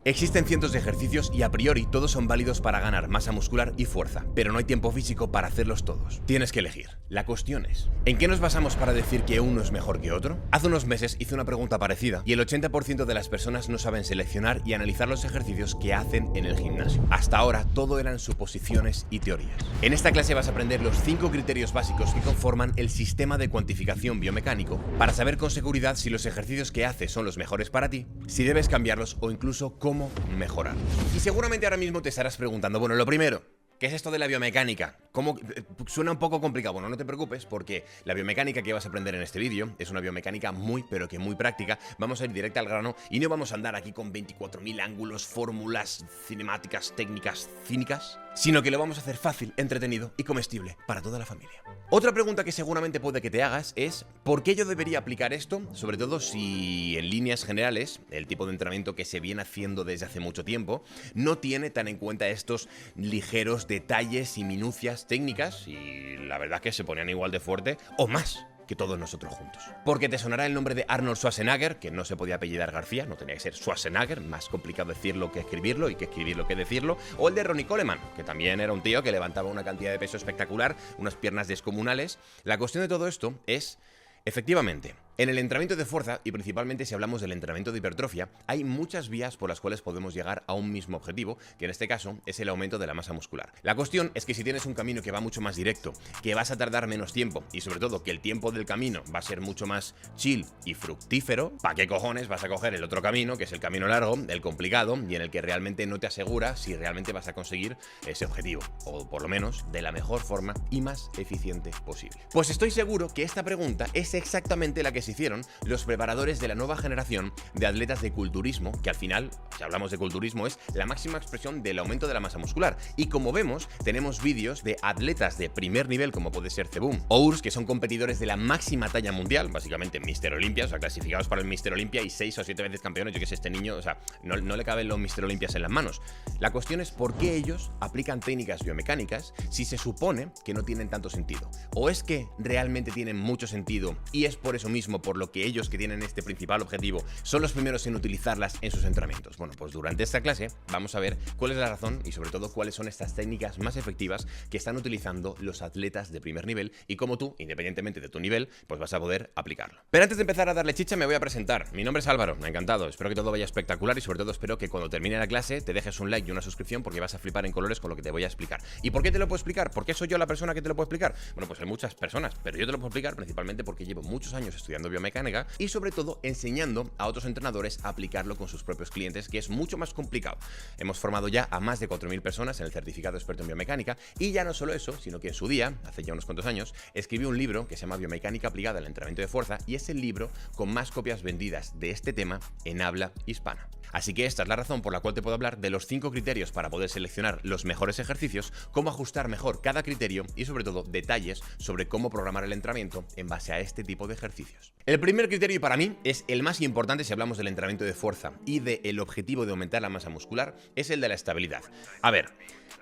Existen cientos de ejercicios y a priori todos son válidos para ganar masa muscular y fuerza, pero no hay tiempo físico para hacerlos todos. Tienes que elegir. La cuestión es, ¿en qué nos basamos para decir que uno es mejor que otro? Hace unos meses hice una pregunta parecida y el 80% de las personas no saben seleccionar y analizar los ejercicios que hacen en el gimnasio. Hasta ahora todo eran suposiciones y teorías. En esta clase vas a aprender los 5 criterios básicos que conforman el sistema de cuantificación biomecánico para saber con seguridad si los ejercicios que haces son los mejores para ti, si debes cambiarlos o incluso cómo mejorarlos. Y seguramente ahora mismo te estarás preguntando, bueno, lo primero, ¿qué es esto de la biomecánica? ¿Cómo? Suena un poco complicado. Bueno, no te preocupes porque la biomecánica que vas a aprender en este vídeo es una biomecánica muy, pero que muy práctica. Vamos a ir directa al grano y no vamos a andar aquí con 24.000 ángulos, fórmulas, cinemáticas, técnicas, cínicas, sino que lo vamos a hacer fácil, entretenido y comestible para toda la familia. Otra pregunta que seguramente puede que te hagas es ¿por qué yo debería aplicar esto? Sobre todo si en líneas generales el tipo de entrenamiento que se viene haciendo desde hace mucho tiempo no tiene tan en cuenta estos ligeros detalles y minucias técnicas y la verdad es que se ponían igual de fuerte o más que todos nosotros juntos. Porque te sonará el nombre de Arnold Schwarzenegger, que no se podía apellidar García, no tenía que ser Schwarzenegger, más complicado decirlo que escribirlo y que escribirlo que decirlo, o el de Ronnie Coleman, que también era un tío que levantaba una cantidad de peso espectacular, unas piernas descomunales. La cuestión de todo esto es, efectivamente, en el entrenamiento de fuerza, y principalmente si hablamos del entrenamiento de hipertrofia, hay muchas vías por las cuales podemos llegar a un mismo objetivo, que en este caso es el aumento de la masa muscular. La cuestión es que si tienes un camino que va mucho más directo, que vas a tardar menos tiempo, y sobre todo que el tiempo del camino va a ser mucho más chill y fructífero, ¿para qué cojones vas a coger el otro camino, que es el camino largo, el complicado, y en el que realmente no te asegura si realmente vas a conseguir ese objetivo, o por lo menos de la mejor forma y más eficiente posible? Pues estoy seguro que esta pregunta es exactamente la que se hicieron los preparadores de la nueva generación de atletas de culturismo, que al final, si hablamos de culturismo, es la máxima expresión del aumento de la masa muscular. Y como vemos, tenemos vídeos de atletas de primer nivel, como puede ser Zeboom o Urs, que son competidores de la máxima talla mundial, básicamente Mr. Olympia, o sea, clasificados para el Mr. Olympia y 6 o 7 veces campeones. Yo que sé, este niño, o sea, no le caben los Mr. Olympias en las manos. La cuestión es por qué ellos aplican técnicas biomecánicas si se supone que no tienen tanto sentido. ¿O es que realmente tienen mucho sentido y es por eso mismo por lo que ellos, que tienen este principal objetivo, son los primeros en utilizarlas en sus entrenamientos? Bueno, pues durante esta clase vamos a ver cuál es la razón y sobre todo cuáles son estas técnicas más efectivas que están utilizando los atletas de primer nivel y cómo tú, independientemente de tu nivel, pues vas a poder aplicarlo. Pero antes de empezar a darle chicha me voy a presentar. Mi nombre es Álvaro, me ha encantado, espero que todo vaya espectacular y sobre todo espero que cuando termine la clase te dejes un like y una suscripción porque vas a flipar en colores con lo que te voy a explicar. ¿Y por qué te lo puedo explicar? ¿Por qué soy yo la persona que te lo puedo explicar? Bueno, pues hay muchas personas, pero yo te lo puedo explicar principalmente porque llevo muchos años estudiando biomecánica y sobre todo enseñando a otros entrenadores a aplicarlo con sus propios clientes, que es mucho más complicado. Hemos formado ya a más de 4.000 personas en el certificado experto en biomecánica y ya no solo eso, sino que en su día, hace ya unos cuantos años, escribí un libro que se llama Biomecánica aplicada al entrenamiento de fuerza y es el libro con más copias vendidas de este tema en habla hispana. Así que esta es la razón por la cual te puedo hablar de los 5 criterios para poder seleccionar los mejores ejercicios, cómo ajustar mejor cada criterio y sobre todo detalles sobre cómo programar el entrenamiento en base a este tipo de ejercicios. El primer criterio para mí es el más importante si hablamos del entrenamiento de fuerza y del objetivo de aumentar la masa muscular, es el de la estabilidad. A ver,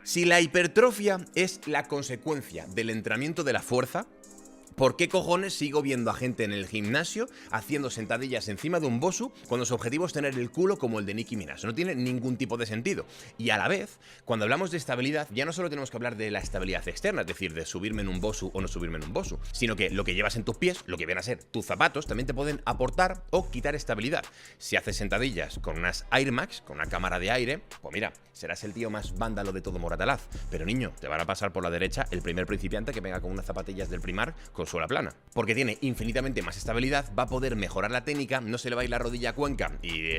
si la hipertrofia es la consecuencia del entrenamiento de la fuerza, ¿por qué cojones sigo viendo a gente en el gimnasio haciendo sentadillas encima de un bosu cuando su objetivo es tener el culo como el de Nicki Minaj? No tiene ningún tipo de sentido. Y a la vez, cuando hablamos de estabilidad, ya no solo tenemos que hablar de la estabilidad externa, es decir, de subirme en un bosu o no subirme en un bosu, sino que lo que llevas en tus pies, lo que vienen a ser tus zapatos, también te pueden aportar o quitar estabilidad. Si haces sentadillas con unas Air Max, con una cámara de aire, pues mira, serás el tío más vándalo de todo Moratalaz. Pero niño, te van a pasar por la derecha el primer principiante que venga con unas zapatillas del Primark con suela plana. Porque tiene infinitamente más estabilidad, va a poder mejorar la técnica, no se le va a ir la rodilla a Cuenca y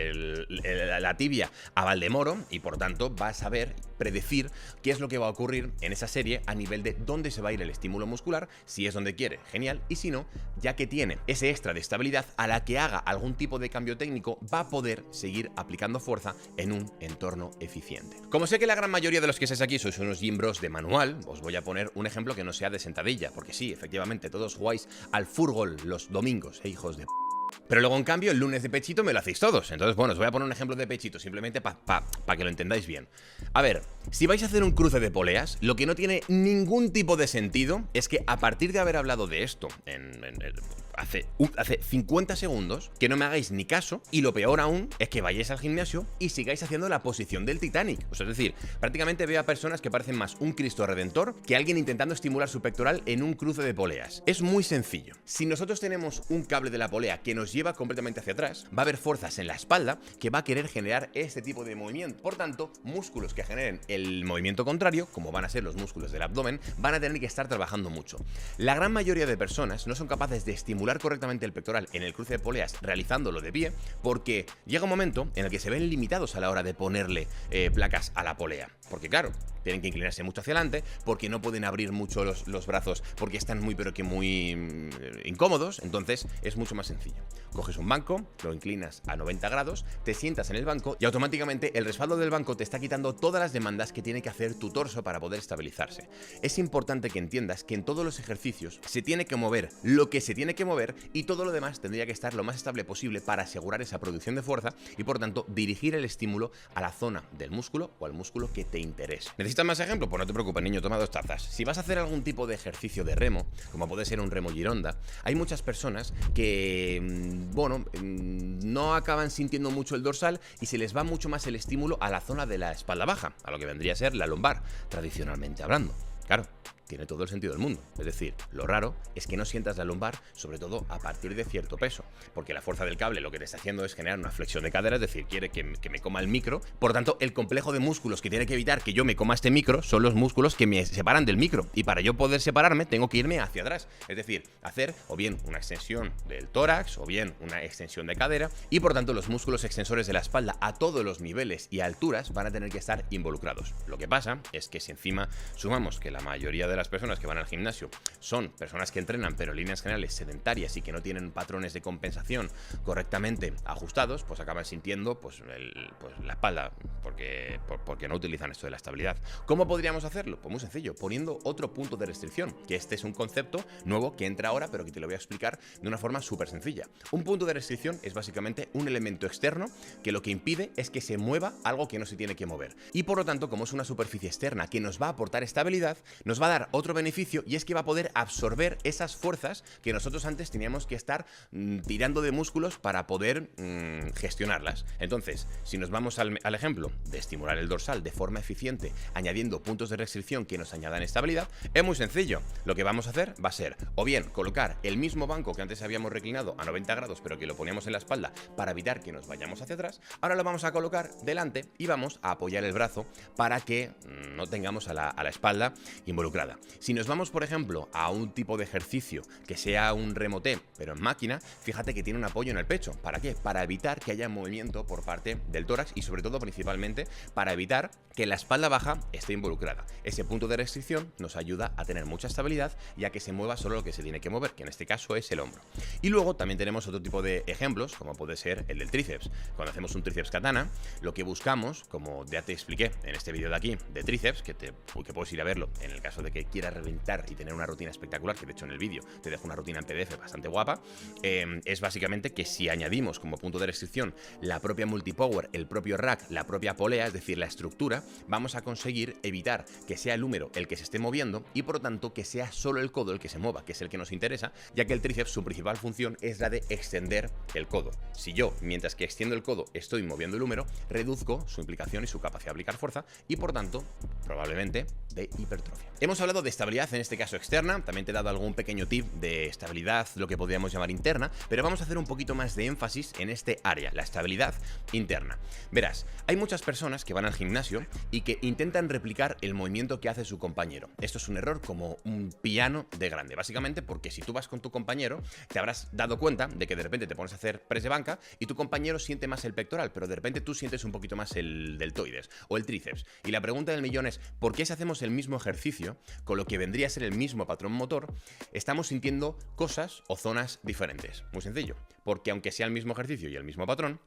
la tibia a Valdemoro y por tanto va a saber predecir qué es lo que va a ocurrir en esa serie a nivel de dónde se va a ir el estímulo muscular, si es donde quiere, genial, y si no, ya que tiene ese extra de estabilidad, a la que haga algún tipo de cambio técnico, va a poder seguir aplicando fuerza en un entorno eficiente. Como sé que la gran mayoría de los que estáis aquí sois unos gym bros de manual, os voy a poner un ejemplo que no sea de sentadilla, porque sí, efectivamente, todos jugáis al fútbol los domingos, hijos de p***. Pero luego, en cambio, el lunes de pechito me lo hacéis todos. Entonces, bueno, os voy a poner un ejemplo de pechito, simplemente para que lo entendáis bien. A ver, si vais a hacer un cruce de poleas, lo que no tiene ningún tipo de sentido es que a partir de haber hablado de esto hace 50 segundos que no me hagáis ni caso, y lo peor aún es que vayáis al gimnasio y sigáis haciendo la posición del Titanic. O sea, es decir, prácticamente veo a personas que parecen más un Cristo Redentor que alguien intentando estimular su pectoral en un cruce de poleas. Es muy sencillo. Si nosotros tenemos un cable de la polea que nos lleva completamente hacia atrás, va a haber fuerzas en la espalda que va a querer generar este tipo de movimiento. Por tanto, músculos que generen el movimiento contrario, como van a ser los músculos del abdomen, van a tener que estar trabajando mucho. La gran mayoría de personas no son capaces de estimular correctamente el pectoral en el cruce de poleas realizándolo de pie, porque llega un momento en el que se ven limitados a la hora de ponerle placas a la polea. Porque claro, tienen que inclinarse mucho hacia adelante, porque no pueden abrir mucho los brazos, porque están muy incómodos. Entonces es mucho más sencillo. Coges un banco, lo inclinas a 90 grados, te sientas en el banco y automáticamente el respaldo del banco te está quitando todas las demandas que tiene que hacer tu torso para poder estabilizarse. Es importante que entiendas que en todos los ejercicios se tiene que mover lo que se tiene que mover y todo lo demás tendría que estar lo más estable posible para asegurar esa producción de fuerza y por tanto dirigir el estímulo a la zona del músculo o al músculo que te interese. ¿Necesitas más ejemplos? Pues no te preocupes, niño, toma 2 tazas. Si vas a hacer algún tipo de ejercicio de remo, como puede ser un remo gironda, hay muchas personas que, no acaban sintiendo mucho el dorsal y se les va mucho más el estímulo a la zona de la espalda baja, a lo que vendría a ser la lumbar, tradicionalmente hablando. Claro, tiene todo el sentido del mundo. Es decir, lo raro es que no sientas la lumbar, sobre todo a partir de cierto peso, porque la fuerza del cable lo que te está haciendo es generar una flexión de cadera, es decir, quiere que me coma el micro. Por tanto, el complejo de músculos que tiene que evitar que yo me coma este micro son los músculos que me separan del micro, y para yo poder separarme tengo que irme hacia atrás, es decir, hacer o bien una extensión del tórax o bien una extensión de cadera, y por tanto los músculos extensores de la espalda a todos los niveles y alturas van a tener que estar involucrados. Lo que pasa es que si encima sumamos que la mayoría de las personas que van al gimnasio son personas que entrenan pero en líneas generales sedentarias y que no tienen patrones de compensación correctamente ajustados, pues acaban sintiendo la espalda porque no utilizan esto de la estabilidad. ¿Cómo podríamos hacerlo? Pues muy sencillo, poniendo otro punto de restricción, que este es un concepto nuevo que entra ahora pero que te lo voy a explicar de una forma súper sencilla. Un punto de restricción es básicamente un elemento externo que lo que impide es que se mueva algo que no se tiene que mover, y por lo tanto, como es una superficie externa que nos va a aportar estabilidad, nos va a dar otro beneficio, y es que va a poder absorber esas fuerzas que nosotros antes teníamos que estar tirando de músculos para poder gestionarlas. Entonces, si nos vamos al ejemplo de estimular el dorsal de forma eficiente, añadiendo puntos de restricción que nos añadan estabilidad, es muy sencillo. Lo que vamos a hacer va a ser, o bien colocar el mismo banco que antes habíamos reclinado a 90 grados, pero que lo poníamos en la espalda para evitar que nos vayamos hacia atrás, ahora lo vamos a colocar delante y vamos a apoyar el brazo para que no tengamos a la espalda involucrada. Si nos vamos, por ejemplo, a un tipo de ejercicio que sea un remoté, pero en máquina, fíjate que tiene un apoyo en el pecho. ¿Para qué? Para evitar que haya movimiento por parte del tórax y sobre todo, principalmente, para evitar que la espalda baja esté involucrada. Ese punto de restricción nos ayuda a tener mucha estabilidad y a que se mueva solo lo que se tiene que mover, que en este caso es el hombro. Y luego también tenemos otro tipo de ejemplos, como puede ser el del tríceps. Cuando hacemos un tríceps katana, lo que buscamos, como ya te expliqué en este vídeo de aquí, de tríceps, que puedes ir a verlo en el caso de que quieras reventar y tener una rutina espectacular, que de hecho en el vídeo te dejo una rutina en PDF bastante guapa, es básicamente que si añadimos como punto de restricción la propia multipower, el propio rack, la propia polea, es decir, la estructura, vamos a conseguir evitar que sea el húmero el que se esté moviendo y por lo tanto que sea solo el codo el que se mueva, que es el que nos interesa, ya que el tríceps, su principal función es la de extender el codo. Si yo, mientras que extiendo el codo, estoy moviendo el húmero, reduzco su implicación y su capacidad de aplicar fuerza y por tanto, probablemente, de hipertrofia. Hemos hablado de estabilidad, en este caso externa, también te he dado algún pequeño tip de estabilidad, lo que podríamos llamar interna, pero vamos a hacer un poquito más de énfasis en este área, la estabilidad interna. Verás, hay muchas personas que van al gimnasio y que intentan replicar el movimiento que hace su compañero. Esto es un error como un piano de grande, básicamente porque si tú vas con tu compañero, te habrás dado cuenta de que de repente te pones a hacer press de banca y tu compañero siente más el pectoral, pero de repente tú sientes un poquito más el deltoides o el tríceps. Y la pregunta del millón es, ¿por qué si hacemos el mismo ejercicio, con lo que vendría a ser el mismo patrón motor, estamos sintiendo cosas o zonas diferentes? Muy sencillo, porque aunque sea el mismo ejercicio y el mismo patrón,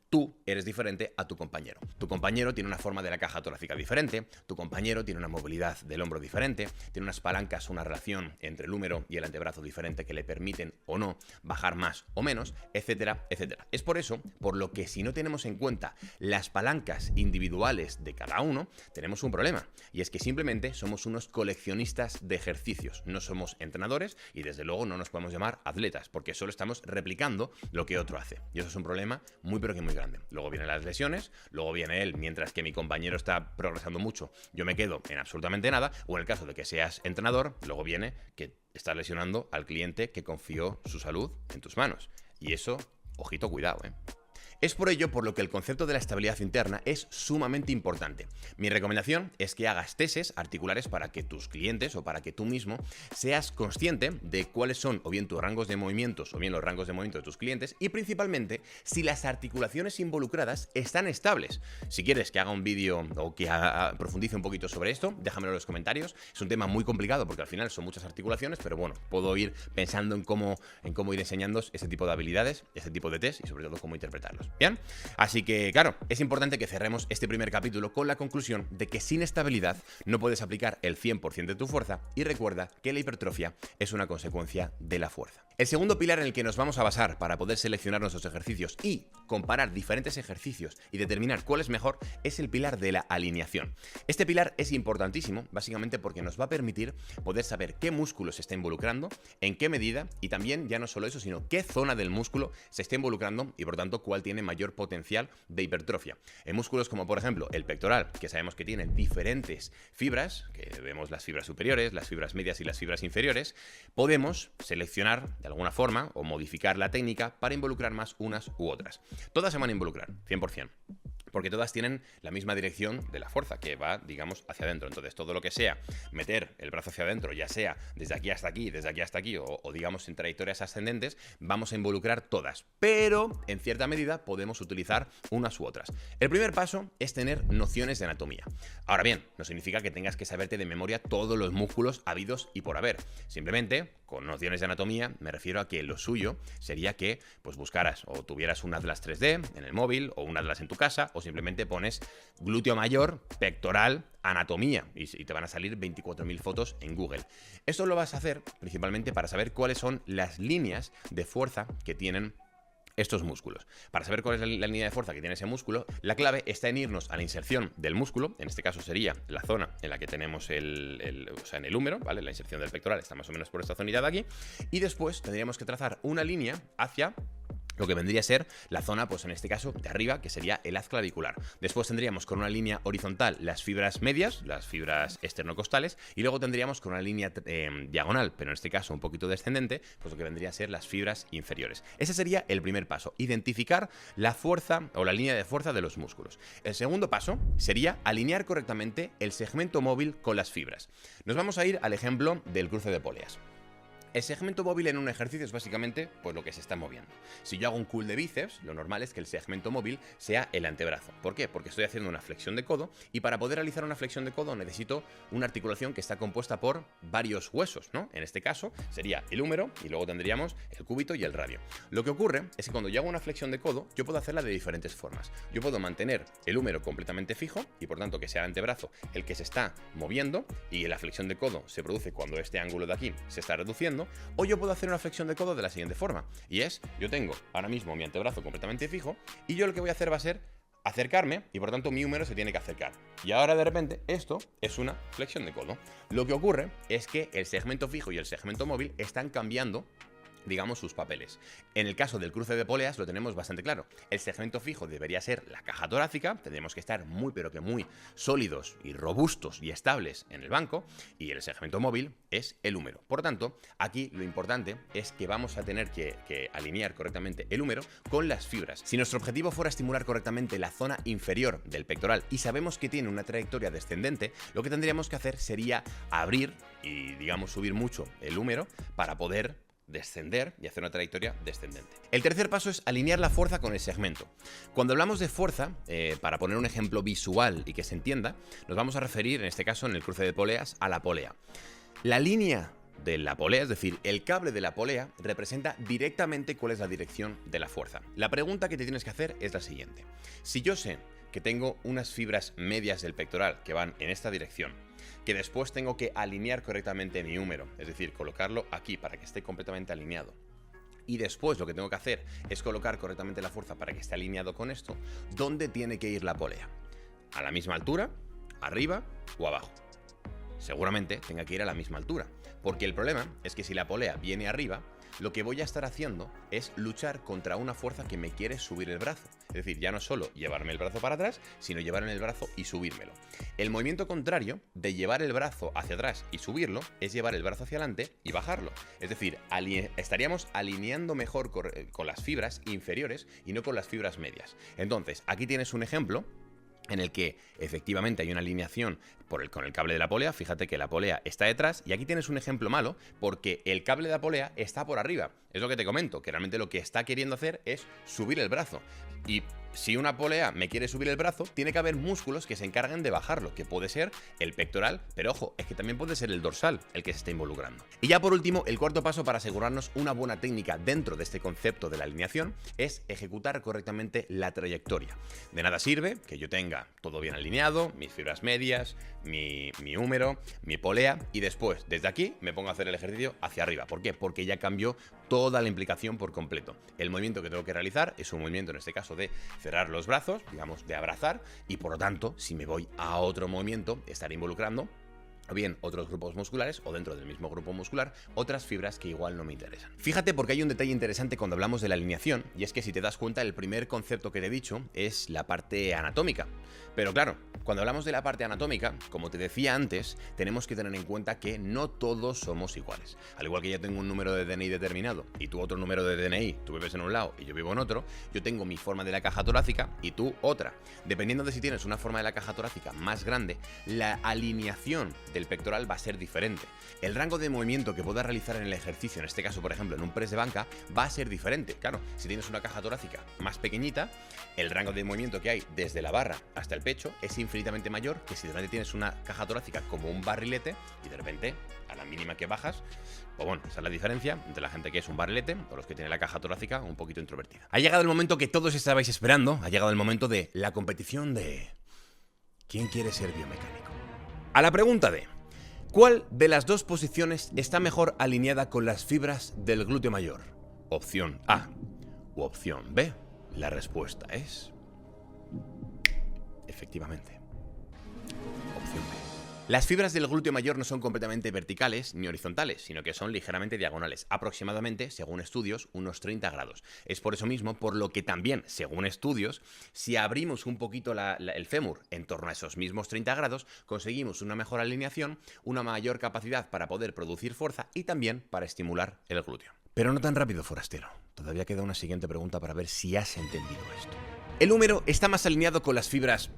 Tú eres diferente a tu compañero. Tu compañero tiene una forma de la caja torácica diferente, tu compañero tiene una movilidad del hombro diferente, tiene unas palancas, una relación entre el húmero y el antebrazo diferente que le permiten o no bajar más o menos, etcétera, etcétera. Es por eso, por lo que si no tenemos en cuenta las palancas individuales de cada uno, tenemos un problema. Y es que simplemente somos unos coleccionistas de ejercicios. No somos entrenadores y desde luego no nos podemos llamar atletas, porque solo estamos replicando lo que otro hace. Y eso es un problema muy pero que muy grande. Luego vienen las lesiones, luego viene él, mientras que mi compañero está progresando mucho, yo me quedo en absolutamente nada, o en el caso de que seas entrenador, luego viene que estás lesionando al cliente que confió su salud en tus manos. Y eso, ojito, cuidado, ¿eh? Es por ello por lo que el concepto de la estabilidad interna es sumamente importante. Mi recomendación es que hagas testes articulares para que tus clientes o para que tú mismo seas consciente de cuáles son o bien tus rangos de movimientos o bien los rangos de movimiento de tus clientes y principalmente si las articulaciones involucradas están estables. Si quieres que haga un vídeo o que profundice un poquito sobre esto, déjamelo en los comentarios. Es un tema muy complicado porque al final son muchas articulaciones, pero bueno, puedo ir pensando en cómo ir enseñándoos ese tipo de habilidades, ese tipo de test y sobre todo cómo interpretarlos. ¿Bien? Así que, claro, es importante que cerremos este primer capítulo con la conclusión de que sin estabilidad no puedes aplicar el 100% de tu fuerza y recuerda que la hipertrofia es una consecuencia de la fuerza. El segundo pilar en el que nos vamos a basar para poder seleccionar nuestros ejercicios y comparar diferentes ejercicios y determinar cuál es mejor es el pilar de la alineación. Este pilar es importantísimo básicamente porque nos va a permitir poder saber qué músculo se está involucrando, en qué medida y también ya no solo eso, sino qué zona del músculo se está involucrando y por tanto cuál tiene mayor potencial de hipertrofia. En músculos como por ejemplo el pectoral, que sabemos que tiene diferentes fibras, que vemos las fibras superiores, las fibras medias y las fibras inferiores, podemos seleccionar de alguna forma o modificar la técnica para involucrar más unas u otras. Todas se van a involucrar, 100%. Porque todas tienen la misma dirección de la fuerza, que va, digamos, hacia adentro. Entonces, todo lo que sea meter el brazo hacia adentro, ya sea desde aquí hasta aquí, desde aquí hasta aquí, o digamos en trayectorias ascendentes, vamos a involucrar todas. Pero, en cierta medida, podemos utilizar unas u otras. El primer paso es tener nociones de anatomía. Ahora bien, no significa que tengas que saberte de memoria todos los músculos habidos y por haber. Simplemente, con nociones de anatomía, me refiero a que lo suyo sería que pues buscaras o tuvieras un Atlas 3D en el móvil o un Atlas en tu casa o simplemente pones glúteo mayor, pectoral, anatomía y te van a salir 24.000 fotos en Google. Esto lo vas a hacer principalmente para saber cuáles son las líneas de fuerza que tienen estos músculos. Para saber cuál es la línea de fuerza que tiene ese músculo, la clave está en irnos a la inserción del músculo, en este caso sería la zona en la que tenemos o sea, en el húmero, ¿vale? La inserción del pectoral está más o menos por esta zonita de aquí, y después tendríamos que trazar una línea hacia lo que vendría a ser la zona, pues en este caso, de arriba, que sería el haz clavicular. Después tendríamos con una línea horizontal las fibras medias, las fibras esternocostales, y luego tendríamos con una línea diagonal, pero en este caso un poquito descendente, pues lo que vendría a ser las fibras inferiores. Ese sería el primer paso, identificar la fuerza o la línea de fuerza de los músculos. El segundo paso sería alinear correctamente el segmento móvil con las fibras. Nos vamos a ir al ejemplo del cruce de póleas. El segmento móvil en un ejercicio es básicamente pues lo que se está moviendo. Si yo hago un curl de bíceps, lo normal es que el segmento móvil sea el antebrazo. ¿Por qué? Porque estoy haciendo una flexión de codo y para poder realizar una flexión de codo necesito una articulación que está compuesta por varios huesos, ¿no? En este caso sería el húmero y luego tendríamos el cúbito y el radio. Lo que ocurre es que cuando yo hago una flexión de codo, yo puedo hacerla de diferentes formas. Yo puedo mantener el húmero completamente fijo y por tanto que sea el antebrazo el que se está moviendo y la flexión de codo se produce cuando este ángulo de aquí se está reduciendo. O yo puedo hacer una flexión de codo de la siguiente forma, y es, yo tengo ahora mismo mi antebrazo completamente fijo, y yo lo que voy a hacer va a ser acercarme, y por tanto mi húmero se tiene que acercar. Y ahora de repente esto es una flexión de codo. Lo que ocurre es que el segmento fijo y el segmento móvil están cambiando, digamos, sus papeles. En el caso del cruce de póleas lo tenemos bastante claro. El segmento fijo debería ser la caja torácica, tendríamos que estar muy pero que muy sólidos y robustos y estables en el banco, y el segmento móvil es el húmero. Por tanto, aquí lo importante es que vamos a tener que alinear correctamente el húmero con las fibras. Si nuestro objetivo fuera estimular correctamente la zona inferior del pectoral y sabemos que tiene una trayectoria descendente, lo que tendríamos que hacer sería abrir y, digamos, subir mucho el húmero para poder descender y hacer una trayectoria descendente. El tercer paso es alinear la fuerza con el segmento. Cuando hablamos de fuerza, para poner un ejemplo visual y que se entienda, nos vamos a referir, en este caso, en el cruce de póleas, a la polea. La línea de la polea, es decir, el cable de la polea, representa directamente cuál es la dirección de la fuerza. La pregunta que te tienes que hacer es la siguiente. Si yo sé que tengo unas fibras medias del pectoral que van en esta dirección, que después tengo que alinear correctamente mi húmero, es decir, colocarlo aquí para que esté completamente alineado, y después lo que tengo que hacer es colocar correctamente la fuerza para que esté alineado con esto, ¿dónde tiene que ir la polea? ¿A la misma altura? ¿Arriba o abajo? Seguramente tenga que ir a la misma altura, porque el problema es que si la polea viene arriba, lo que voy a estar haciendo es luchar contra una fuerza que me quiere subir el brazo. Es decir, ya no solo llevarme el brazo para atrás, sino llevar el brazo y subírmelo. El movimiento contrario de llevar el brazo hacia atrás y subirlo es llevar el brazo hacia adelante y bajarlo. Es decir, estaríamos alineando mejor con las fibras inferiores y no con las fibras medias. Entonces, aquí tienes un ejemplo en el que efectivamente hay una alineación con el cable de la polea. Fíjate que la polea está detrás y aquí tienes un ejemplo malo porque el cable de la polea está por arriba. Es lo que te comento, que realmente lo que está queriendo hacer es subir el brazo. Y si una polea me quiere subir el brazo, tiene que haber músculos que se encarguen de bajarlo, que puede ser el pectoral, pero ojo, es que también puede ser el dorsal el que se está involucrando. Y ya por último, el cuarto paso para asegurarnos una buena técnica dentro de este concepto de la alineación es ejecutar correctamente la trayectoria. De nada sirve que yo tenga todo bien alineado, mis fibras medias, mi húmero, mi polea, y después, desde aquí, me pongo a hacer el ejercicio hacia arriba. ¿Por qué? Porque ya cambió toda la implicación por completo. El movimiento que tengo que realizar es un movimiento, en este caso, de cerrar los brazos, digamos, de abrazar, y por lo tanto, si me voy a otro movimiento, estaré involucrando o bien otros grupos musculares o dentro del mismo grupo muscular otras fibras que igual no me interesan. Fíjate porque hay un detalle interesante cuando hablamos de la alineación, y es que si te das cuenta el primer concepto que te he dicho es la parte anatómica. Pero claro, cuando hablamos de la parte anatómica, como te decía antes, tenemos que tener en cuenta que no todos somos iguales. Al igual que yo tengo un número de DNI determinado y tú otro número de DNI, tú vives en un lado y yo vivo en otro, yo tengo mi forma de la caja torácica y tú otra. Dependiendo de si tienes una forma de la caja torácica más grande, la alineación del pectoral va a ser diferente. El rango de movimiento que puedas realizar en el ejercicio, en este caso por ejemplo en un press de banca, va a ser diferente. Claro, si tienes una caja torácica más pequeñita, el rango de movimiento que hay desde la barra hasta el pecho es infinitamente mayor que si de repente tienes una caja torácica como un barrilete y de repente a la mínima que bajas, pues bueno, esa es la diferencia entre la gente que es un barrilete o los que tienen la caja torácica un poquito introvertida. Ha llegado el momento que todos estabais esperando, ha llegado el momento de la competición de ¿quién quiere ser biomecánico? A la pregunta de ¿cuál de las dos posiciones está mejor alineada con las fibras del glúteo mayor? Opción A u opción B. La respuesta es efectivamente opción B. Las fibras del glúteo mayor no son completamente verticales ni horizontales, sino que son ligeramente diagonales, aproximadamente, según estudios, unos 30 grados. Es por eso mismo por lo que también, según estudios, si abrimos un poquito el fémur en torno a esos mismos 30 grados, conseguimos una mejor alineación, una mayor capacidad para poder producir fuerza y también para estimular el glúteo. Pero no tan rápido, forastero. Todavía queda una siguiente pregunta para ver si has entendido esto. El húmero está más alineado con las fibras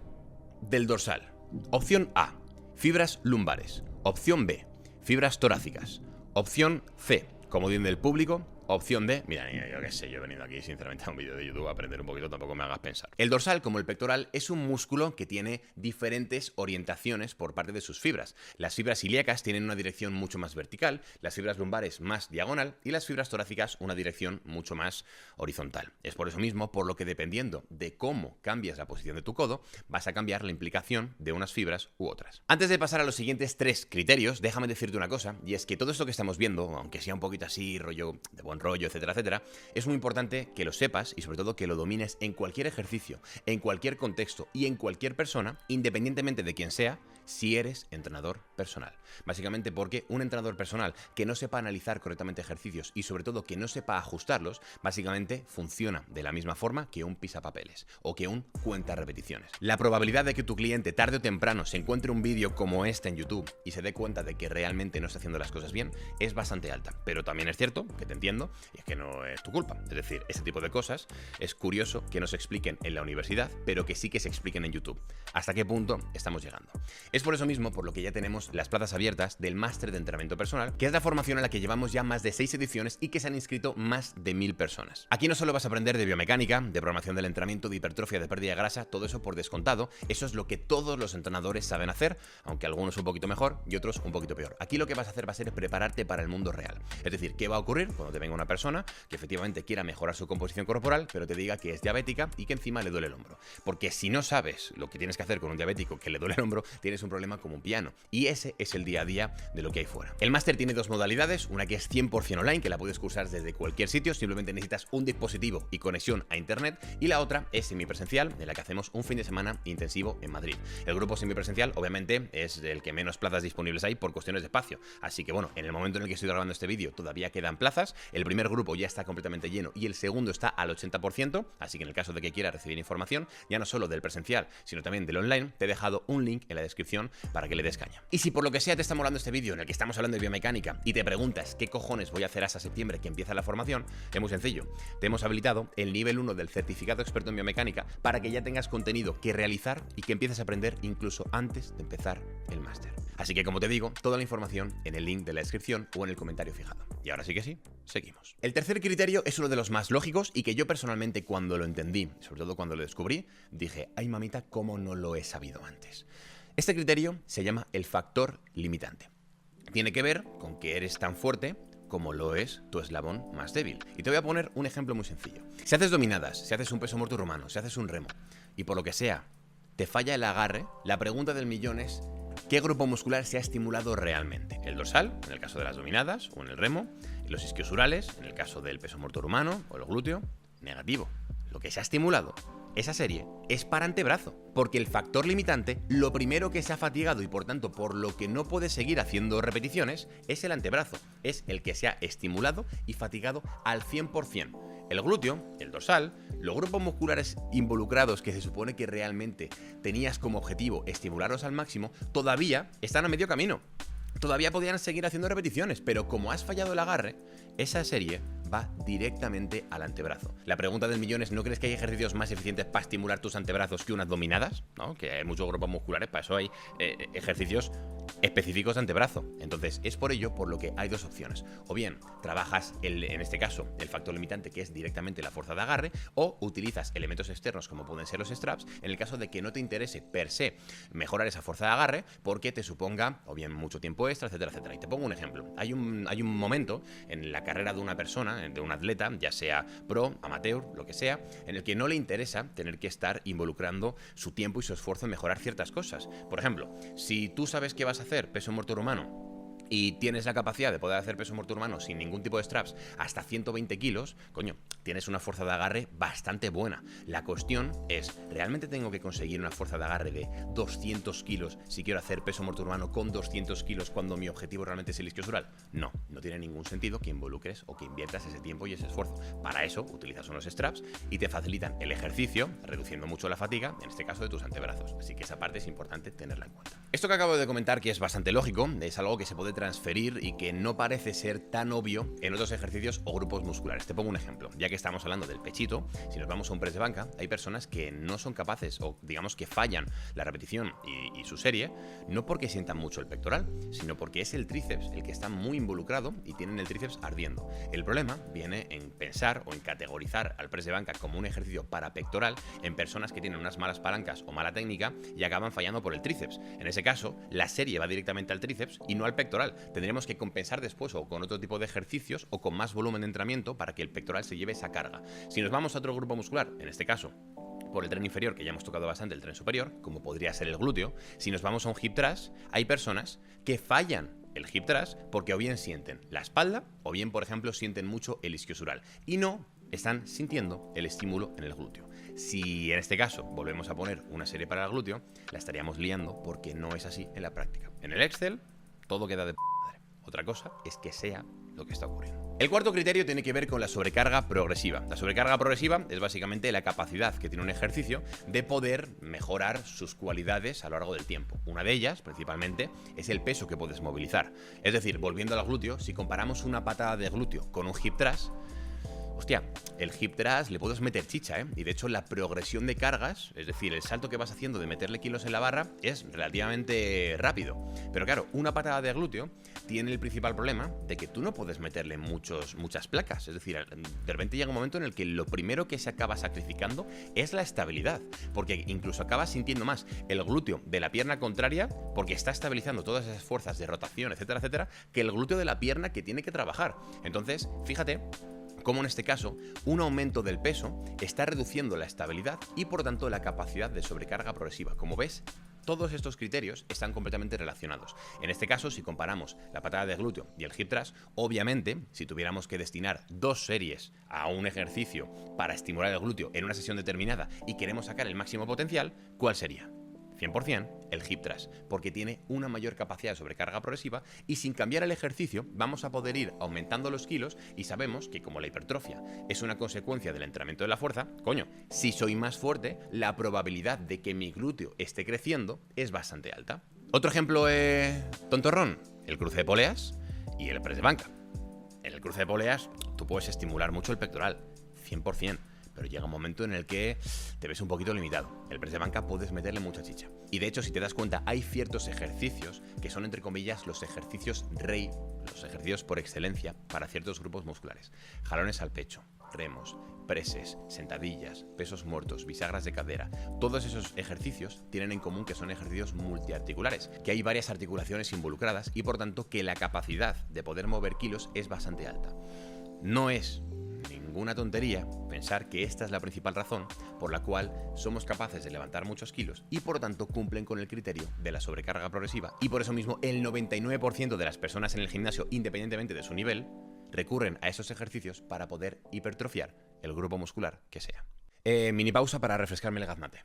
del dorsal. Opción A, fibras lumbares. Opción B, fibras torácicas. Opción C, comodín del público. Opción D, mira, yo qué sé, yo he venido aquí sinceramente a un vídeo de YouTube a aprender un poquito, tampoco me hagas pensar. El dorsal, como el pectoral, es un músculo que tiene diferentes orientaciones por parte de sus fibras. Las fibras ilíacas tienen una dirección mucho más vertical, las fibras lumbares más diagonal y las fibras torácicas una dirección mucho más horizontal. Es por eso mismo por lo que dependiendo de cómo cambias la posición de tu codo, vas a cambiar la implicación de unas fibras u otras. Antes de pasar a los siguientes 3 criterios, déjame decirte una cosa, y es que todo esto que estamos viendo, aunque sea un poquito así, rollo de buen rollo, etcétera, etcétera, es muy importante que lo sepas y sobre todo que lo domines en cualquier ejercicio, en cualquier contexto y en cualquier persona, independientemente de quién sea, si eres entrenador personal. Básicamente porque un entrenador personal que no sepa analizar correctamente ejercicios y sobre todo que no sepa ajustarlos, básicamente funciona de la misma forma que un pisapapeles o que un cuenta repeticiones. La probabilidad de que tu cliente tarde o temprano se encuentre un vídeo como este en YouTube y se dé cuenta de que realmente no está haciendo las cosas bien es bastante alta, pero también es cierto, que te entiendo, y es que no es tu culpa. Es decir, este tipo de cosas es curioso que no se expliquen en la universidad, pero que sí que se expliquen en YouTube. ¿Hasta qué punto estamos llegando? Es por eso mismo por lo que ya tenemos las plazas abiertas del máster de entrenamiento personal, que es la formación a la que llevamos ya más de 6 ediciones y que se han inscrito más de 1000 personas. Aquí no solo vas a aprender de biomecánica, de programación del entrenamiento, de hipertrofia, de pérdida de grasa, todo eso por descontado. Eso es lo que todos los entrenadores saben hacer, aunque algunos un poquito mejor y otros un poquito peor. Aquí lo que vas a hacer va a ser prepararte para el mundo real. Es decir, ¿qué va a ocurrir cuando te venga una persona que efectivamente quiera mejorar su composición corporal, pero te diga que es diabética y que encima le duele el hombro? Porque si no sabes lo que tienes que hacer con un diabético que le duele el hombro, tienes un problema como un piano. Y ese es el día a día de lo que hay fuera. El máster tiene dos modalidades, una que es 100% online, que la puedes cursar desde cualquier sitio, simplemente necesitas un dispositivo y conexión a internet, y la otra es semipresencial, en la que hacemos un fin de semana intensivo en Madrid. El grupo semipresencial, obviamente, es el que menos plazas disponibles hay por cuestiones de espacio, así que bueno, en el momento en el que estoy grabando este vídeo todavía quedan plazas. El primer grupo ya está completamente lleno y el segundo está al 80%, así que en el caso de que quieras recibir información, ya no solo del presencial, sino también del online, te he dejado un link en la descripción para que le des caña. Y si por lo que sea te está molando este vídeo en el que estamos hablando de biomecánica y te preguntas qué cojones voy a hacer hasta septiembre que empieza la formación, es muy sencillo. Te hemos habilitado el nivel 1 del certificado experto en biomecánica para que ya tengas contenido que realizar y que empieces a aprender incluso antes de empezar el máster. Así que, como te digo, toda la información en el link de la descripción o en el comentario fijado. Y ahora sí que sí, seguimos. El tercer criterio es uno de los más lógicos y que yo personalmente, cuando lo entendí, sobre todo cuando lo descubrí, dije, ay mamita, cómo no lo he sabido antes. Este criterio se llama el factor limitante. Tiene que ver con que eres tan fuerte como lo es tu eslabón más débil. Y te voy a poner un ejemplo muy sencillo. Si haces dominadas, si haces un peso muerto romano, si haces un remo, y por lo que sea, te falla el agarre, la pregunta del millón es, ¿qué grupo muscular se ha estimulado realmente? ¿El dorsal, en el caso de las dominadas, o en el remo? ¿Los isquiosurales, en el caso del peso muerto rumano, o el glúteo? Negativo. Lo que se ha estimulado, esa serie, es para antebrazo, porque el factor limitante, lo primero que se ha fatigado y por tanto por lo que no puede seguir haciendo repeticiones, es el antebrazo, es el que se ha estimulado y fatigado al 100%. El glúteo, el dorsal, los grupos musculares involucrados que se supone que realmente tenías como objetivo estimularlos al máximo, todavía están a medio camino. Todavía podían seguir haciendo repeticiones, pero como has fallado el agarre, esa serie va directamente al antebrazo. La pregunta del millón es, ¿no crees que hay ejercicios más eficientes para estimular tus antebrazos que unas dominadas? ¿No? Que hay muchos grupos musculares, para eso hay ejercicios específicos de antebrazo. Entonces, es por ello por lo que hay dos opciones. O bien, trabajas, en este caso, el factor limitante, que es directamente la fuerza de agarre, o utilizas elementos externos como pueden ser los straps, en el caso de que no te interese per se mejorar esa fuerza de agarre, porque te suponga, o bien, mucho tiempo extra, etcétera, etcétera. Y te pongo un ejemplo. Hay un momento en la carrera de una persona, de un atleta, ya sea pro, amateur, lo que sea, en el que no le interesa tener que estar involucrando su tiempo y su esfuerzo en mejorar ciertas cosas. Por ejemplo, si tú sabes que vas a hacer peso muerto rumano y tienes la capacidad de poder hacer peso muerto humano sin ningún tipo de straps hasta 120 kilos, coño, tienes una fuerza de agarre bastante buena. La cuestión es, ¿realmente tengo que conseguir una fuerza de agarre de 200 kilos si quiero hacer peso muerto humano con 200 kilos cuando mi objetivo realmente es el isquiosural? No, no tiene ningún sentido que involucres o que inviertas ese tiempo y ese esfuerzo. Para eso utilizas unos straps y te facilitan el ejercicio, reduciendo mucho la fatiga, en este caso de tus antebrazos. Así que esa parte es importante tenerla en cuenta. Esto que acabo de comentar, que es bastante lógico, es algo que se puede transferir y que no parece ser tan obvio en otros ejercicios o grupos musculares. Te pongo un ejemplo. Ya que estamos hablando del pechito, si nos vamos a un press de banca, hay personas que no son capaces o digamos que fallan la repetición y su serie, no porque sientan mucho el pectoral, sino porque es el tríceps el que está muy involucrado y tienen el tríceps ardiendo. El problema viene en pensar o en categorizar al press de banca como un ejercicio para pectoral en personas que tienen unas malas palancas o mala técnica y acaban fallando por el tríceps. En ese caso, la serie va directamente al tríceps y no al pectoral. Tendríamos que compensar después o con otro tipo de ejercicios o con más volumen de entrenamiento para que el pectoral se lleve esa carga. Si nos vamos a otro grupo muscular, en este caso por el tren inferior, que ya hemos tocado bastante el tren superior, como podría ser el glúteo, si nos vamos a un hip thrust, hay personas que fallan el hip thrust porque o bien sienten la espalda o bien, por ejemplo, sienten mucho el isquiosural y no están sintiendo el estímulo en el glúteo. Si en este caso volvemos a poner una serie para el glúteo, la estaríamos liando porque no es así en la práctica. En el Excel todo queda de madre. Otra cosa es que sea lo que está ocurriendo. El cuarto criterio tiene que ver con la sobrecarga progresiva. La sobrecarga progresiva es básicamente la capacidad que tiene un ejercicio de poder mejorar sus cualidades a lo largo del tiempo. Una de ellas, principalmente, es el peso que puedes movilizar. Es decir, volviendo al glúteo, si comparamos una patada de glúteo con un hip thrust, hostia, el hip thrust le puedes meter chicha, ¿eh? Y de hecho la progresión de cargas, es decir, el salto que vas haciendo de meterle kilos en la barra es relativamente rápido. Pero claro, una patada de glúteo tiene el principal problema de que tú no puedes meterle muchas placas. Es decir, de repente llega un momento en el que lo primero que se acaba sacrificando es la estabilidad, porque incluso acabas sintiendo más el glúteo de la pierna contraria, porque está estabilizando todas esas fuerzas de rotación, etcétera, etcétera, que el glúteo de la pierna que tiene que trabajar. Entonces, fíjate como en este caso, un aumento del peso está reduciendo la estabilidad y por tanto la capacidad de sobrecarga progresiva. Como ves, todos estos criterios están completamente relacionados. En este caso, si comparamos la patada de glúteo y el hip thrust, obviamente, si tuviéramos que destinar 2 series a un ejercicio para estimular el glúteo en una sesión determinada y queremos sacar el máximo potencial, ¿cuál sería? 100% el hip thrust, porque tiene una mayor capacidad de sobrecarga progresiva y sin cambiar el ejercicio vamos a poder ir aumentando los kilos y sabemos que como la hipertrofia es una consecuencia del entrenamiento de la fuerza, coño, si soy más fuerte, la probabilidad de que mi glúteo esté creciendo es bastante alta. Otro ejemplo tontorrón, el cruce de poleas y el press de banca. En el cruce de poleas tú puedes estimular mucho el pectoral, 100%. Pero llega un momento en el que te ves un poquito limitado. El press de banca puedes meterle mucha chicha. Y de hecho, si te das cuenta, hay ciertos ejercicios que son, entre comillas, los ejercicios rey, los ejercicios por excelencia para ciertos grupos musculares. Jalones al pecho, remos, preses, sentadillas, pesos muertos, bisagras de cadera. Todos esos ejercicios tienen en común que son ejercicios multiarticulares, que hay varias articulaciones involucradas y por tanto que la capacidad de poder mover kilos es bastante alta. No es ninguna tontería pensar que esta es la principal razón por la cual somos capaces de levantar muchos kilos y por lo tanto cumplen con el criterio de la sobrecarga progresiva y por eso mismo el 99% de las personas en el gimnasio, independientemente de su nivel, recurren a esos ejercicios para poder hipertrofiar el grupo muscular que sea. Mini pausa para refrescarme el gaznate.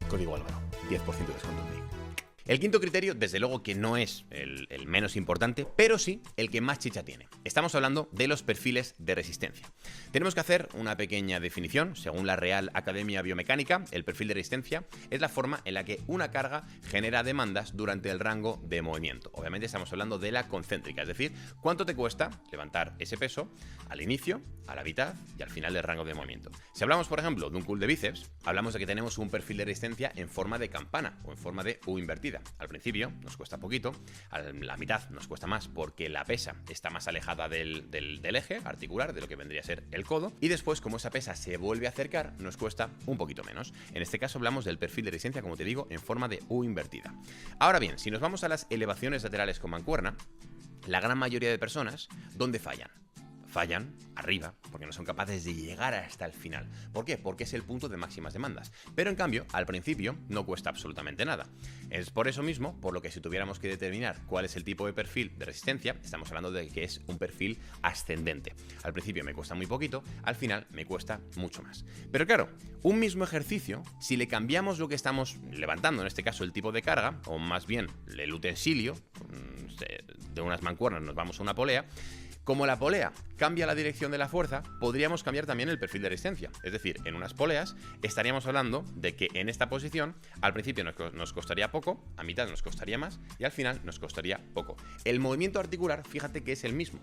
Código Álvaro, 10% de descuento en mí. El quinto criterio, desde luego que no es el menos importante, pero sí el que más chicha tiene. Estamos hablando de los perfiles de resistencia. Tenemos que hacer una pequeña definición. Según la Real Academia Biomecánica, el perfil de resistencia es la forma en la que una carga genera demandas durante el rango de movimiento. Obviamente estamos hablando de la concéntrica, es decir, cuánto te cuesta levantar ese peso al inicio, a la mitad y al final del rango de movimiento. Si hablamos, por ejemplo, de un curl de bíceps, hablamos de que tenemos un perfil de resistencia en forma de campana o en forma de U invertida. Al principio nos cuesta poquito, a la mitad nos cuesta más porque la pesa está más alejada del eje articular, de lo que vendría a ser el codo, y después, como esa pesa se vuelve a acercar, nos cuesta un poquito menos. En este caso hablamos del perfil de resistencia, como te digo, en forma de U invertida. Ahora bien, si nos vamos a las elevaciones laterales con mancuerna, la gran mayoría de personas, ¿dónde fallan? Fallan arriba, porque no son capaces de llegar hasta el final. ¿Por qué? Porque es el punto de máximas demandas. Pero en cambio, al principio no cuesta absolutamente nada. Es por eso mismo, por lo que si tuviéramos que determinar cuál es el tipo de perfil de resistencia, estamos hablando de que es un perfil ascendente. Al principio me cuesta muy poquito, al final me cuesta mucho más. Pero claro, un mismo ejercicio, si le cambiamos lo que estamos levantando, en este caso el tipo de carga, o más bien el utensilio, de unas mancuernas nos vamos a una polea, como la polea cambia la dirección de la fuerza, podríamos cambiar también el perfil de resistencia. Es decir, en unas poleas estaríamos hablando de que en esta posición al principio nos costaría poco, a mitad nos costaría más y al final nos costaría poco. El movimiento articular, fíjate que es el mismo.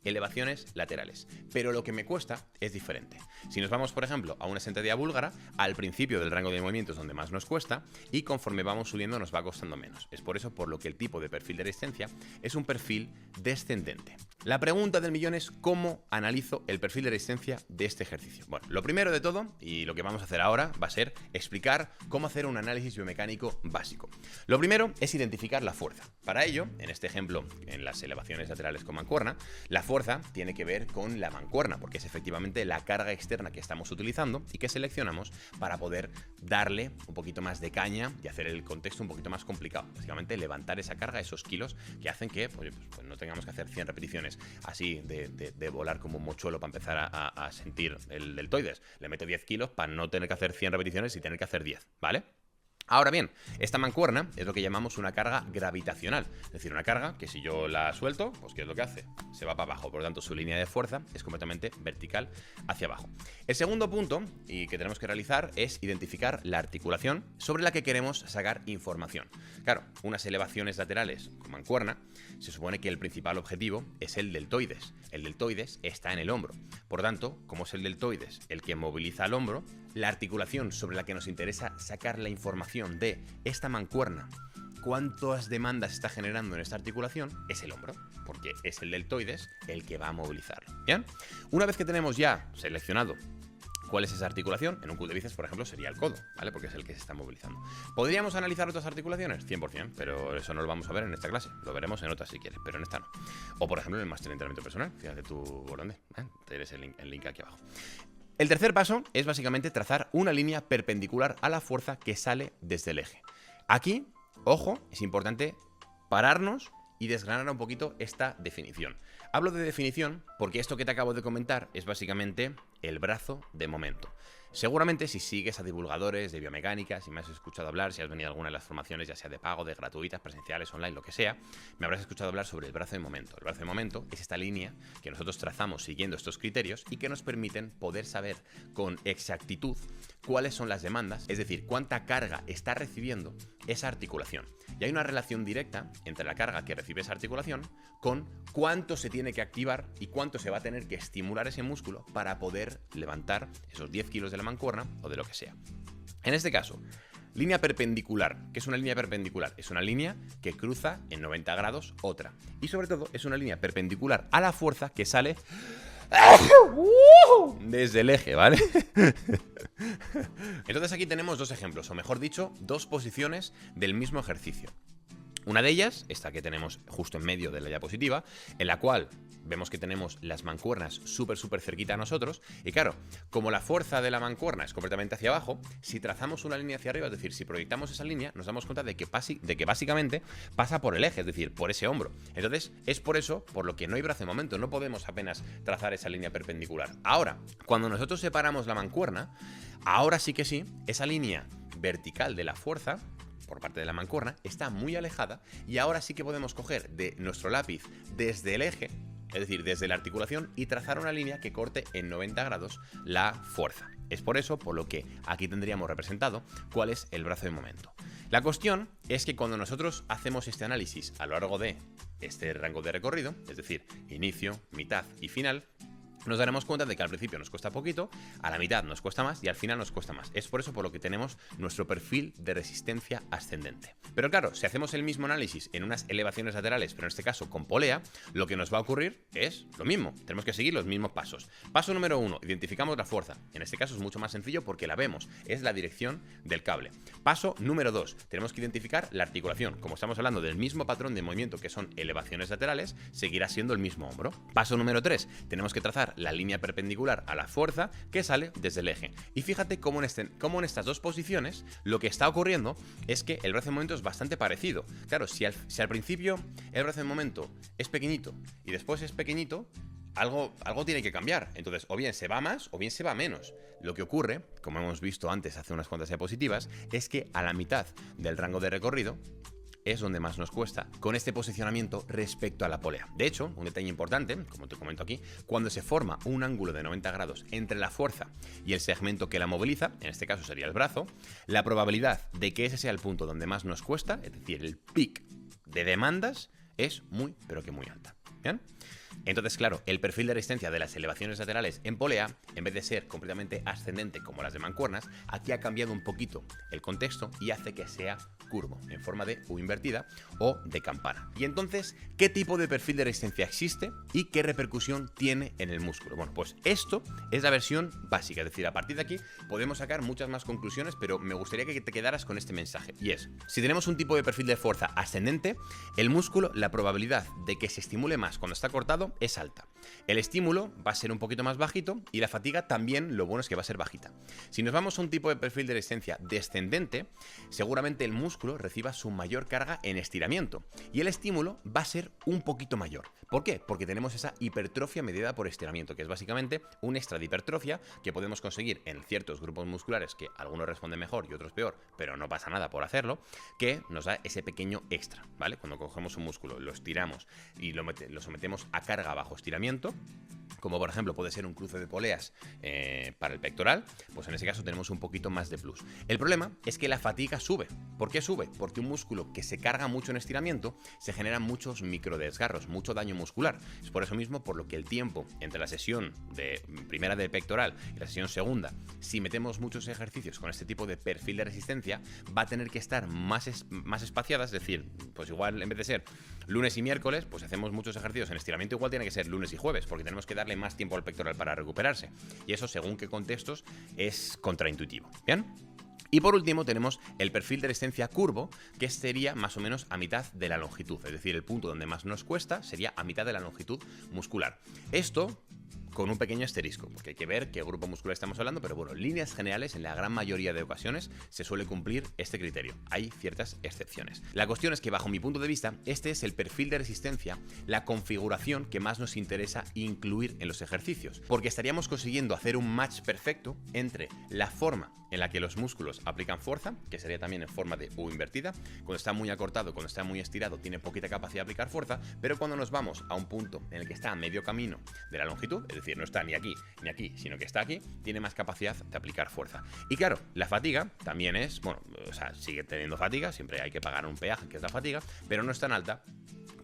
Elevaciones laterales, pero lo que me cuesta es diferente. Si nos vamos, por ejemplo, a una sentadilla búlgara, al principio del rango de movimiento es donde más nos cuesta y conforme vamos subiendo nos va costando menos. Es por eso por lo que el tipo de perfil de resistencia es un perfil descendente. La pregunta del millón es ¿cómo analizo el perfil de resistencia de este ejercicio? Bueno, lo primero de todo, y lo que vamos a hacer ahora, va a ser explicar cómo hacer un análisis biomecánico básico. Lo primero es identificar la fuerza. Para ello, en este ejemplo, en las elevaciones laterales con mancuerna, la fuerza tiene que ver con la mancuerna, porque es efectivamente la carga externa que estamos utilizando y que seleccionamos para poder darle un poquito más de caña y hacer el contexto un poquito más complicado. Básicamente levantar esa carga, esos kilos que hacen que pues no tengamos que hacer 100 repeticiones así de volar como un mochuelo para empezar a sentir el deltoides. Le meto 10 kilos para no tener que hacer 100 repeticiones y tener que hacer 10, ¿vale? Ahora bien, esta mancuerna es lo que llamamos una carga gravitacional, es decir, una carga que si yo la suelto, pues ¿qué es lo que hace? Se va para abajo, por lo tanto su línea de fuerza es completamente vertical hacia abajo. El segundo punto y que tenemos que realizar es identificar la articulación sobre la que queremos sacar información. Claro, unas elevaciones laterales con mancuerna, se supone que el principal objetivo es el deltoides. El deltoides está en el hombro. Por lo tanto, como es el deltoides el que moviliza el hombro, la articulación sobre la que nos interesa sacar la información de esta mancuerna, cuántas demandas está generando en esta articulación, es el hombro, porque es el deltoides el que va a movilizarlo. ¿Bien? Una vez que tenemos ya seleccionado cuál es esa articulación, en un cuádriceps, por ejemplo, sería el codo, ¿vale? Porque es el que se está movilizando. ¿Podríamos analizar otras articulaciones? 100%, pero eso no lo vamos a ver en esta clase. Lo veremos en otras si quieres, pero en esta no. O, por ejemplo, en el máster de entrenamiento personal. Fíjate tú por dónde. Tienes el link aquí abajo. El tercer paso es básicamente trazar una línea perpendicular a la fuerza que sale desde el eje. Aquí, ojo, es importante pararnos y desgranar un poquito esta definición. Hablo de definición porque esto que te acabo de comentar es básicamente el brazo de momento. Seguramente si sigues a divulgadores de biomecánica, si me has escuchado hablar, si has venido a alguna de las formaciones, ya sea de pago, de gratuitas, presenciales, online, lo que sea, me habrás escuchado hablar sobre el brazo de momento. El brazo de momento es esta línea que nosotros trazamos siguiendo estos criterios y que nos permiten poder saber con exactitud cuáles son las demandas, es decir, cuánta carga está recibiendo esa articulación. Y hay una relación directa entre la carga que recibe esa articulación con cuánto se tiene que activar y cuánto se va a tener que estimular ese músculo para poder levantar esos 10 kilos de la mancuerna o de lo que sea. En este caso, línea perpendicular. ¿Qué es una línea perpendicular? Es una línea que cruza en 90 grados otra. Y sobre todo es una línea perpendicular a la fuerza que sale desde el eje, ¿vale? Entonces aquí tenemos dos ejemplos, o mejor dicho, dos posiciones del mismo ejercicio. Una de ellas, esta que tenemos justo en medio de la diapositiva, en la cual vemos que tenemos las mancuernas súper cerquita a nosotros. Y claro, como la fuerza de la mancuerna es completamente hacia abajo, si trazamos una línea hacia arriba, es decir, si proyectamos esa línea, nos damos cuenta de que básicamente pasa por el eje, es decir, por ese hombro. Entonces, es por eso por lo que no hay brazo de momento, no podemos apenas trazar esa línea perpendicular. Ahora, cuando nosotros separamos la mancuerna, ahora sí que sí, esa línea vertical de la fuerza por parte de la mancuerna está muy alejada y ahora sí que podemos coger de nuestro lápiz desde el eje, es decir, desde la articulación, y trazar una línea que corte en 90 grados la fuerza. Es por eso por lo que aquí tendríamos representado cuál es el brazo de momento. La cuestión es que cuando nosotros hacemos este análisis a lo largo de este rango de recorrido, es decir, inicio, mitad y final, nos daremos cuenta de que al principio nos cuesta poquito, a la mitad nos cuesta más y al final nos cuesta más. Es por eso por lo que tenemos nuestro perfil de resistencia ascendente. Pero claro, si hacemos el mismo análisis en unas elevaciones laterales, pero en este caso con polea, lo que nos va a ocurrir es lo mismo. Tenemos que seguir los mismos pasos. Paso número 1, identificamos la fuerza. En este caso es mucho más sencillo porque la vemos, es la dirección del cable. Paso número 2, tenemos que identificar la articulación. Como estamos hablando del mismo patrón de movimiento que son elevaciones laterales, seguirá siendo el mismo hombro. Paso número 3, tenemos que trazar la línea perpendicular a la fuerza que sale desde el eje. Y fíjate cómo en estas dos posiciones lo que está ocurriendo es que el brazo de momento es bastante parecido. Claro, si al principio el brazo de momento es pequeñito y después es pequeñito, algo tiene que cambiar. Entonces, o bien se va más o bien se va menos. Lo que ocurre, como hemos visto antes hace unas cuantas diapositivas, es que a la mitad del rango de recorrido es donde más nos cuesta con este posicionamiento respecto a la polea. De hecho, un detalle importante, como te comento aquí, cuando se forma un ángulo de 90 grados entre la fuerza y el segmento que la moviliza, en este caso sería el brazo, la probabilidad de que ese sea el punto donde más nos cuesta, es decir, el pic de demandas, es muy, pero que muy alta. ¿Bien? Entonces, claro, el perfil de resistencia de las elevaciones laterales en polea, en vez de ser completamente ascendente como las de mancuernas, aquí ha cambiado un poquito el contexto y hace que sea curvo, en forma de U invertida o de campana. Y entonces, ¿qué tipo de perfil de resistencia existe y qué repercusión tiene en el músculo? Bueno, pues esto es la versión básica, es decir, a partir de aquí podemos sacar muchas más conclusiones, pero me gustaría que te quedaras con este mensaje, y es, si tenemos un tipo de perfil de fuerza ascendente, el músculo, la probabilidad de que se estimule más cuando está cortado estímulo es alta. El estímulo va a ser un poquito más bajito y la fatiga también, lo bueno es que va a ser bajita. Si nos vamos a un tipo de perfil de resistencia descendente, seguramente el músculo reciba su mayor carga en estiramiento y el estímulo va a ser un poquito mayor. ¿Por qué? Porque tenemos esa hipertrofia medida por estiramiento, que es básicamente un extra de hipertrofia que podemos conseguir en ciertos grupos musculares, que algunos responden mejor y otros peor, pero no pasa nada por hacerlo, que nos da ese pequeño extra, ¿vale? Cuando cogemos un músculo, lo estiramos y lo sometemos a carga bajo estiramiento, como por ejemplo puede ser un cruce de poleas para el pectoral, pues en ese caso tenemos un poquito más de plus. El problema es que la fatiga sube. ¿Por qué sube? Porque un músculo que se carga mucho en estiramiento se generan muchos microdesgarros, mucho daño muscular. Es por eso mismo por lo que el tiempo entre la sesión de primera del pectoral y la sesión segunda, si metemos muchos ejercicios con este tipo de perfil de resistencia, va a tener que estar más espaciadas, es decir, pues igual en vez de ser lunes y miércoles, pues hacemos muchos ejercicios en estiramiento, igual tiene que ser lunes y jueves, porque tenemos que darle más tiempo al pectoral para recuperarse. Y eso, según qué contextos, es contraintuitivo. ¿Bien? Y por último tenemos el perfil de resistencia curvo, que sería más o menos a mitad de la longitud. Es decir, el punto donde más nos cuesta sería a mitad de la longitud muscular. Esto con un pequeño asterisco, porque hay que ver qué grupo muscular estamos hablando, pero bueno, en líneas generales, en la gran mayoría de ocasiones, se suele cumplir este criterio. Hay ciertas excepciones. La cuestión es que, bajo mi punto de vista, este es el perfil de resistencia, la configuración que más nos interesa incluir en los ejercicios, porque estaríamos consiguiendo hacer un match perfecto entre la forma en la que los músculos aplican fuerza, que sería también en forma de U invertida. Cuando está muy acortado, cuando está muy estirado, tiene poquita capacidad de aplicar fuerza, pero cuando nos vamos a un punto en el que está a medio camino de la longitud, es decir, no está ni aquí ni aquí, sino que está aquí, tiene más capacidad de aplicar fuerza. Y claro, la fatiga también es, bueno, o sea, sigue teniendo fatiga, siempre hay que pagar un peaje, que es la fatiga, pero no es tan alta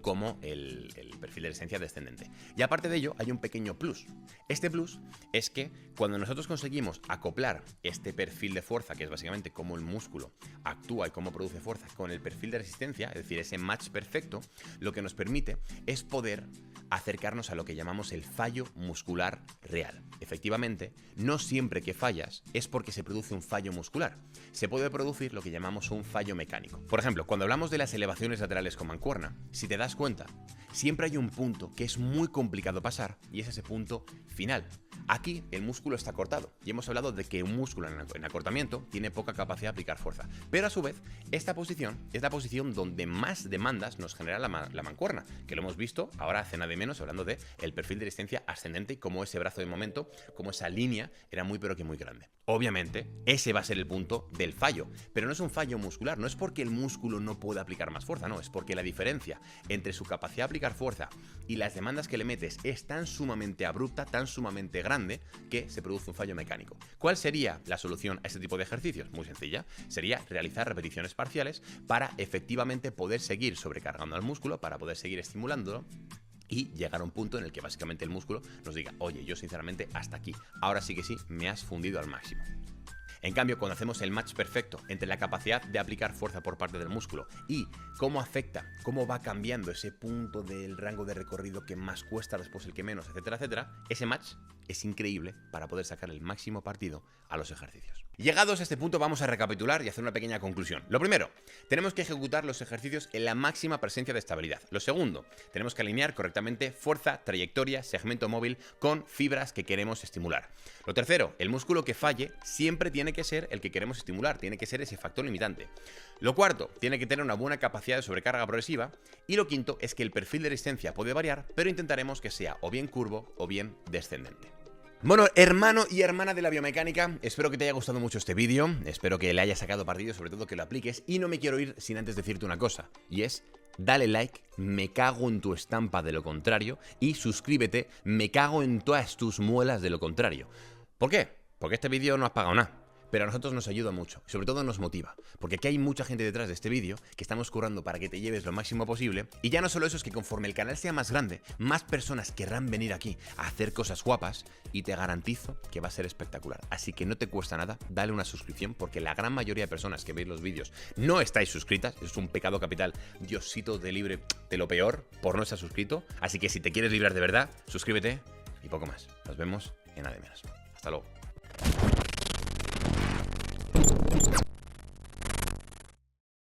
como el perfil de resistencia descendente. Y aparte de ello, hay un pequeño plus. Este plus es que cuando nosotros conseguimos acoplar este perfil de fuerza, que es básicamente cómo el músculo actúa y cómo produce fuerza, con el perfil de resistencia, es decir, ese match perfecto, lo que nos permite es poder acercarnos a lo que llamamos el fallo muscular real. Efectivamente, no siempre que fallas es porque se produce un fallo muscular. Se puede producir lo que llamamos un fallo mecánico. Por ejemplo, cuando hablamos de las elevaciones laterales con mancuerna, si te das cuenta, siempre hay un punto que es muy complicado pasar y es ese punto final. Aquí el músculo está cortado y hemos hablado de que un músculo en acortamiento tiene poca capacidad de aplicar fuerza. Pero a su vez, esta posición es la posición donde más demandas nos genera la mancuerna, que lo hemos visto ahora hace nada de menos hablando de el perfil de resistencia ascendente y cómo ese brazo de momento, cómo esa línea era muy pero que muy grande. Obviamente, ese va a ser el punto del fallo, pero no es un fallo muscular, no es porque el músculo no pueda aplicar más fuerza, no, es porque la diferencia entre su capacidad de aplicar fuerza y las demandas que le metes es tan sumamente abrupta, tan sumamente grande, que se produce un fallo mecánico. ¿Cuál sería la solución a este tipo de ejercicios? Muy sencilla, sería realizar repeticiones parciales para efectivamente poder seguir sobrecargando al músculo, para poder seguir estimulándolo y llegar a un punto en el que básicamente el músculo nos diga, oye, yo sinceramente hasta aquí, ahora sí que sí, me has fundido al máximo. En cambio, cuando hacemos el match perfecto entre la capacidad de aplicar fuerza por parte del músculo y cómo afecta, cómo va cambiando ese punto del rango de recorrido que más cuesta, después el que menos, etcétera, etcétera, ese match es increíble para poder sacar el máximo partido a los ejercicios. Llegados a este punto, vamos a recapitular y hacer una pequeña conclusión. Lo primero, tenemos que ejecutar los ejercicios en la máxima presencia de estabilidad. Lo segundo, tenemos que alinear correctamente fuerza, trayectoria, segmento móvil con fibras que queremos estimular. Lo tercero, el músculo que falle siempre tiene que ser el que queremos estimular, tiene que ser ese factor limitante. Lo cuarto, tiene que tener una buena capacidad de sobrecarga progresiva. Y lo quinto es que el perfil de resistencia puede variar, pero intentaremos que sea o bien curvo o bien descendente. Bueno, hermano y hermana de la biomecánica, espero que te haya gustado mucho este vídeo, espero que le hayas sacado partido, sobre todo que lo apliques, y no me quiero ir sin antes decirte una cosa, y es, dale like, me cago en tu estampa de lo contrario, y suscríbete, me cago en todas tus muelas de lo contrario. ¿Por qué? Porque este vídeo no has pagado nada. Pero a nosotros nos ayuda mucho, sobre todo nos motiva, porque aquí hay mucha gente detrás de este vídeo que estamos currando para que te lleves lo máximo posible, y ya no solo eso, es que conforme el canal sea más grande, más personas querrán venir aquí a hacer cosas guapas, y te garantizo que va a ser espectacular. Así que no te cuesta nada, dale una suscripción, porque la gran mayoría de personas que veis los vídeos no estáis suscritas, es un pecado capital, Diosito te libre de lo peor por no estar suscrito, así que si te quieres librar de verdad, suscríbete y poco más. Nos vemos en nada de menos. Hasta luego.